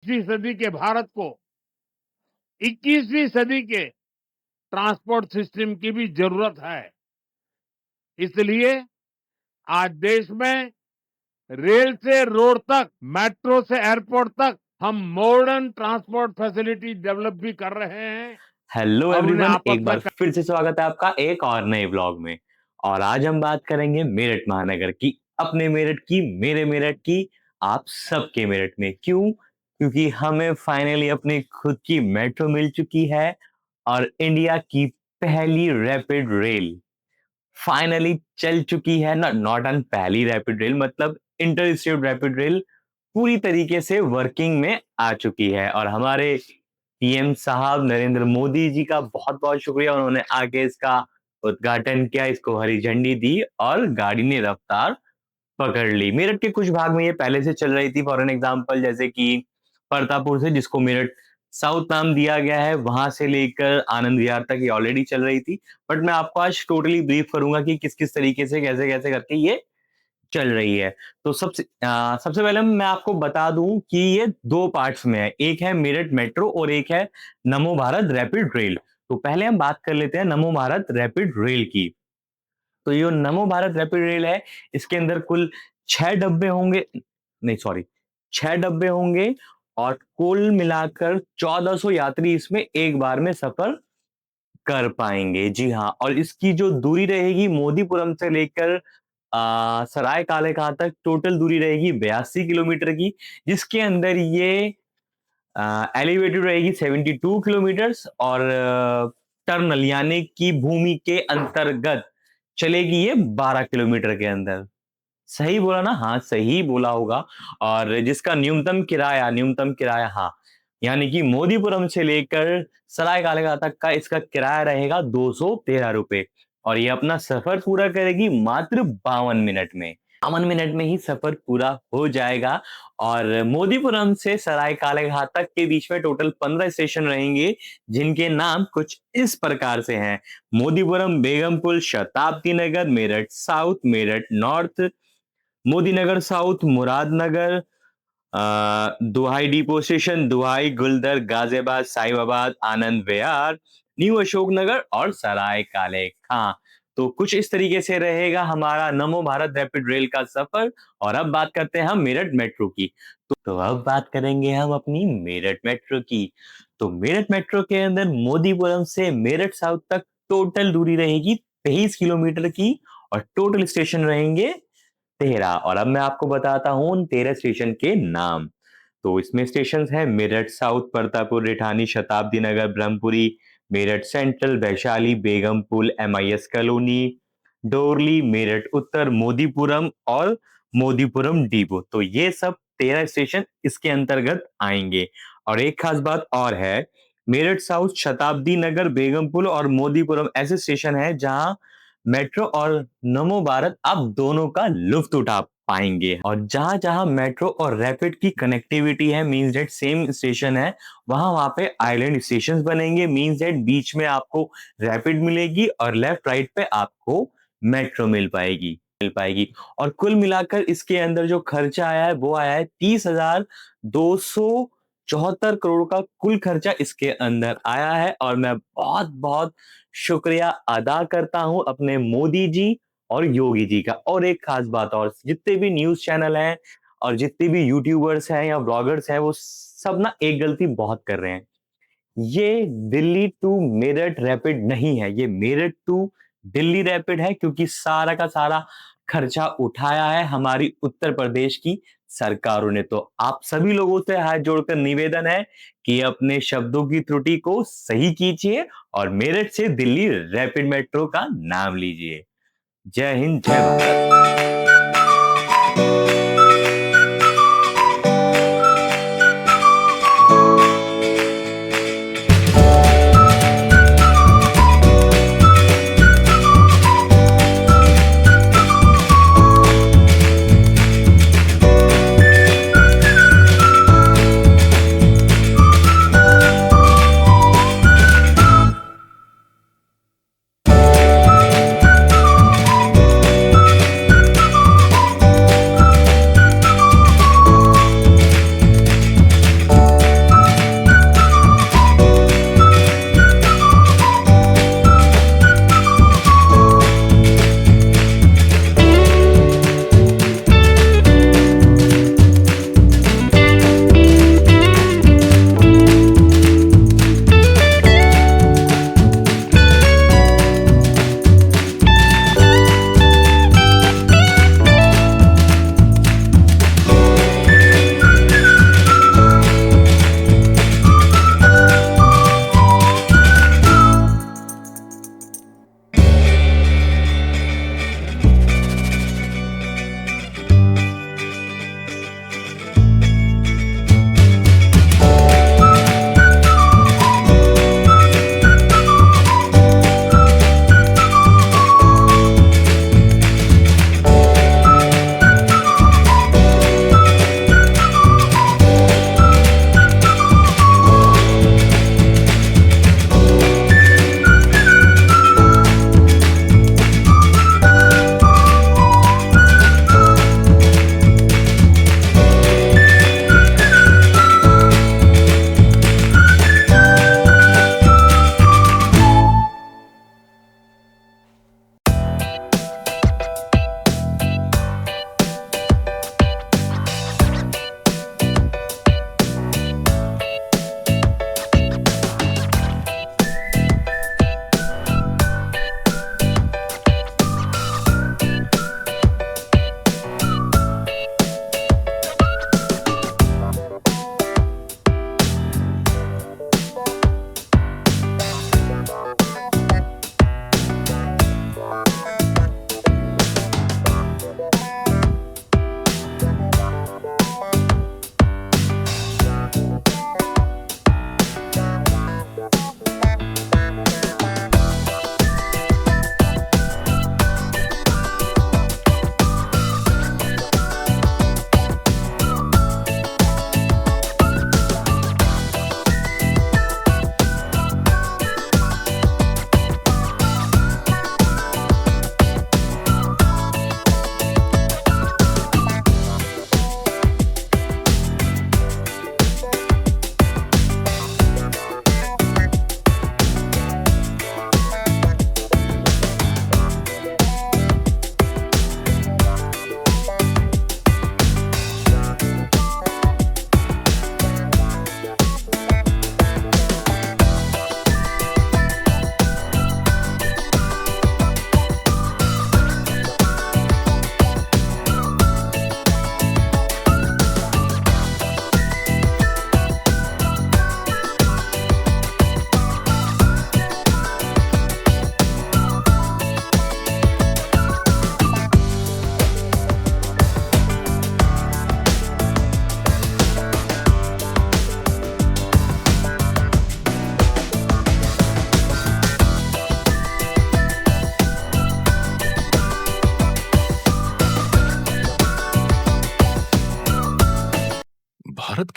20वीं सदी के भारत को 21वीं सदी के ट्रांसपोर्ट सिस्टम की भी जरूरत है। इसलिए आज देश में रेल से रोड तक, मेट्रो से एयरपोर्ट तक हम मॉडर्न ट्रांसपोर्ट फैसिलिटी डेवलप भी कर रहे हैं हेलो और उन्हें एवरीवन, आपस एक में बार फिर से स्वागत है आपका एक और नए व्लॉग में। और आज हम बात करेंगे मेरठ महानगर की, अपने मेरठ की, मेरे मेरठ की, आप सबके मेरठ में। क्यों? क्योंकि हमें फाइनली अपनी खुद की मेट्रो मिल चुकी है और इंडिया की पहली रैपिड रेल फाइनली चल चुकी है। नॉट ऑन पहली रैपिड रेल, मतलब इंटर स्टेट रैपिड रेल पूरी तरीके से वर्किंग में आ चुकी है। और हमारे पीएम साहब नरेंद्र मोदी जी का बहुत बहुत शुक्रिया, उन्होंने आके इसका उद्घाटन किया, इसको हरी झंडी दी और गाड़ी ने रफ्तार पकड़ ली। मेरठ के कुछ भाग में ये पहले से चल रही थी, फॉर एन एग्जाम्पल जैसे कि परतापुर से, जिसको मेरठ साउथ नाम दिया गया है, वहां से लेकर आनंद विहार तक ये ऑलरेडी चल रही थी। बट मैं आपको आज टोटली ब्रीफ करूंगा कि किस किस तरीके से, कैसे कैसे करके ये चल रही है। तो सबसे पहले मैं आपको बता दूं कि ये दो पार्ट्स में है, एक है मेरठ मेट्रो और एक है नमो भारत रैपिड रेल। तो पहले हम बात कर लेते हैं नमो भारत रैपिड रेल की। तो ये नमो भारत रैपिड रेल है, इसके अंदर कुल 6 डब्बे होंगे, नहीं सॉरी 6 डब्बे होंगे और कुल मिलाकर 1400 यात्री इसमें एक बार में सफर कर पाएंगे। जी हाँ, और इसकी जो दूरी रहेगी मोदीपुरम से लेकर सराय काले खां तक टोटल दूरी रहेगी 82 किलोमीटर की, जिसके अंदर ये एलिवेटेड रहेगी 72 किलोमीटर्स और टर्नल यानी कि भूमि के अंतर्गत चलेगी ये 12 किलोमीटर के अंदर। सही बोला ना? हाँ, सही बोला होगा। और जिसका न्यूनतम किराया हाँ, यानी कि मोदीपुरम से लेकर सराय कालेखां तक का इसका किराया रहेगा 213 रुपए और ये अपना सफर पूरा करेगी मात्र 52 मिनट में। 52 मिनट में ही सफर पूरा हो जाएगा। और मोदीपुरम से सराय कालेखां तक के बीच में टोटल 15 स्टेशन रहेंगे, जिनके नाम कुछ इस प्रकार से हैं: मोदीपुरम, बेगमपुल, शताब्दी नगर, मेरठ साउथ, मेरठ नॉर्थ, मोदी नगर साउथ, मुरादनगर, दुहाई डिपो स्टेशन, दुहाई, गुलदर, गाजियाबाद, साहिबाबाद, आनंद विहार, न्यू अशोक नगर और सराय काले खां। तो कुछ इस तरीके से रहेगा हमारा नमो भारत रैपिड रेल का सफर। और अब बात करते हैं हम मेरठ मेट्रो की। तो अब बात करेंगे हम अपनी मेरठ मेट्रो की। तो मेरठ मेट्रो के अंदर मोदीपुरम से मेरठ साउथ तक टोटल दूरी रहेगी 23 किलोमीटर की और टोटल स्टेशन रहेंगे 13। और अब मैं आपको बताता हूं उन 13 स्टेशन के नाम। तो इसमें स्टेशन है Meerut south, Partapur, Rithani, Shatabdi Nagar, Brahmpuri, Meerut Central, Vaishali, Begumpul, MIS Colony, Dorli, Meerut Uttar, Modipuram और मोदीपुरम डिपो। तो ये सब 13 स्टेशन इसके अंतर्गत आएंगे। और एक खास बात और है, मेरठ साउथ, शताब्दी नगर, बेगमपुल और मोदीपुरम ऐसे स्टेशन है जहां मेट्रो और नमो भारत आप दोनों का लुफ्त उठा पाएंगे। और जहां जहां मेट्रो और रैपिड की कनेक्टिविटी है, मींस दैट सेम स्टेशन है, वहां पे आइलैंड स्टेशन बनेंगे, मींस दैट बीच में आपको रैपिड मिलेगी और लेफ्ट राइट पे आपको मेट्रो मिल पाएगी। और कुल मिलाकर इसके अंदर जो खर्चा आया है वो आया है 30,274 करोड़ का कुल खर्चा इसके अंदर आया है। और मैं बहुत बहुत शुक्रिया अदा करता हूं अपने मोदी जी और योगी जी का। और एक खास बात और, जितने भी न्यूज चैनल हैं और जितने भी यूट्यूबर्स हैं या ब्लॉगर्स हैं, वो सब ना एक गलती बहुत कर रहे हैं। ये दिल्ली टू मेरठ रैपिड नहीं है, ये मेरठ टू दिल्ली रैपिड है, क्योंकि सारा का सारा खर्चा उठाया है हमारी उत्तर प्रदेश की सरकारों ने। तो आप सभी लोगों से हाथ जोड़कर निवेदन है कि अपने शब्दों की त्रुटि को सही कीजिए और मेरठ से दिल्ली रैपिड मेट्रो का नाम लीजिए। जय हिंद, जय भारत।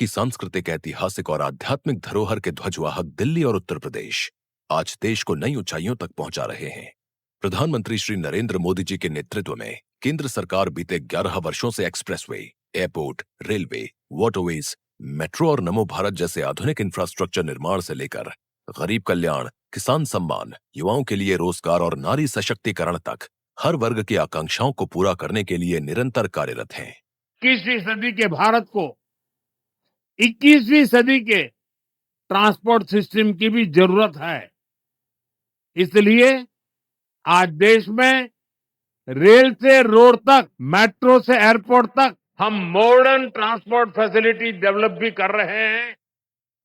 की सांस्कृतिक, ऐतिहासिक और आध्यात्मिक धरोहर के ध्वजवाहक दिल्ली और उत्तर प्रदेश आज देश को नई ऊंचाइयों तक पहुंचा रहे हैं। प्रधानमंत्री श्री नरेंद्र मोदी जी के नेतृत्व में केंद्र सरकार बीते 11 वर्षों से expressway, airport, railway, waterways, metro और नमो भारत जैसे आधुनिक इंफ्रास्ट्रक्चर निर्माण से लेकर गरीब कल्याण, किसान सम्मान, युवाओं के लिए रोजगार और नारी सशक्तिकरण तक हर वर्ग की आकांक्षाओं को पूरा करने के लिए निरंतर कार्यरत हैं। 21वीं सदी के भारत को 21वीं सदी के ट्रांसपोर्ट सिस्टम की भी जरूरत है। इसलिए आज देश में रेल से रोड तक, मेट्रो से एयरपोर्ट तक हम मॉडर्न ट्रांसपोर्ट फैसिलिटी डेवलप भी कर रहे हैं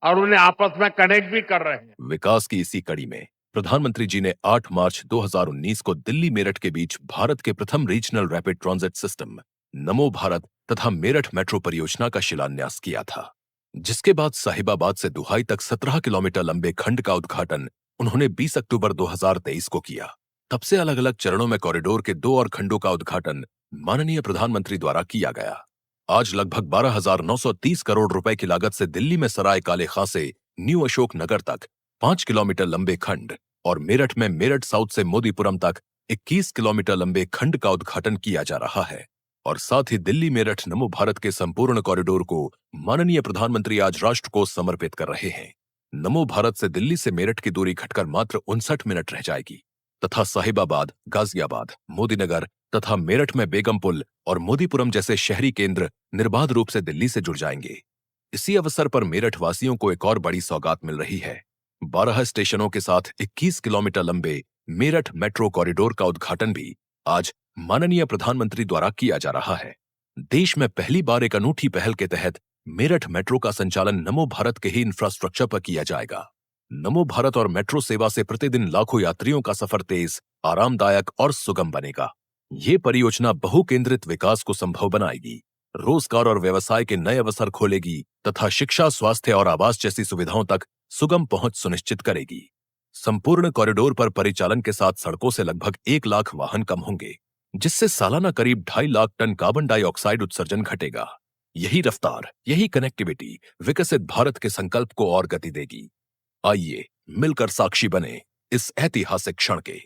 और उन्हें आपस में कनेक्ट भी कर रहे हैं। विकास की इसी कड़ी में प्रधानमंत्री जी ने 8 मार्च 2019 को दिल्ली मेरठ के बीच भारत के प्रथम रीजनल रैपिड ट्रांजिट सिस्टम नमो भारत तथा मेरठ मेट्रो परियोजना का शिलान्यास किया था, जिसके बाद साहिबाबाद से दुहाई तक 17 किलोमीटर लंबे खंड का उद्घाटन उन्होंने 20 अक्टूबर 2023 को किया। तब से अलग अलग चरणों में कॉरिडोर के 2 और खंडों का उद्घाटन माननीय प्रधानमंत्री द्वारा किया गया। आज लगभग 12,930 करोड़ रुपए की लागत से दिल्ली में सराय काले खां से न्यू अशोक नगर तक 5 किलोमीटर लंबे खंड और मेरठ में मेरठ साउथ से मोदीपुरम तक 21 किलोमीटर लंबे खंड का उद्घाटन किया जा रहा है। और साथ ही दिल्ली मेरठ नमो भारत के संपूर्ण कॉरिडोर को माननीय प्रधानमंत्री आज राष्ट्र को समर्पित कर रहे हैं। नमो भारत से दिल्ली से मेरठ की दूरी घटकर मात्र 59 मिनट रह जाएगी तथा साहिबाबाद, गाजियाबाद, मोदीनगर तथा मेरठ में बेगमपुल और मोदीपुरम जैसे शहरी केंद्र निर्बाध रूप से दिल्ली से जुड़ जाएंगे। इसी अवसर पर मेरठ वासियों को एक और बड़ी सौगात मिल रही है। 12 स्टेशनों के साथ 21 किलोमीटर लंबे मेरठ मेट्रो कॉरिडोर का उद्घाटन भी आज माननीय प्रधानमंत्री द्वारा किया जा रहा है। देश में पहली बार एक अनूठी पहल के तहत मेरठ मेट्रो का संचालन नमो भारत के ही इंफ्रास्ट्रक्चर पर किया जाएगा। नमो भारत और मेट्रो सेवा से प्रतिदिन लाखों यात्रियों का सफर तेज, आरामदायक और सुगम बनेगा। ये परियोजना बहुकेंद्रित विकास को संभव बनाएगी, रोजगार और व्यवसाय के नए अवसर खोलेगी तथा शिक्षा, स्वास्थ्य और आवास जैसी सुविधाओं तक सुगम पहुंच सुनिश्चित करेगी। संपूर्ण कॉरिडोर पर परिचालन के साथ सड़कों से लगभग 1 लाख वाहन कम होंगे, जिससे सालाना करीब 2.5 लाख टन कार्बन डाइऑक्साइड उत्सर्जन घटेगा। यही रफ्तार, यही कनेक्टिविटी विकसित भारत के संकल्प को और गति देगी। आइए मिलकर साक्षी बने इस ऐतिहासिक क्षण के।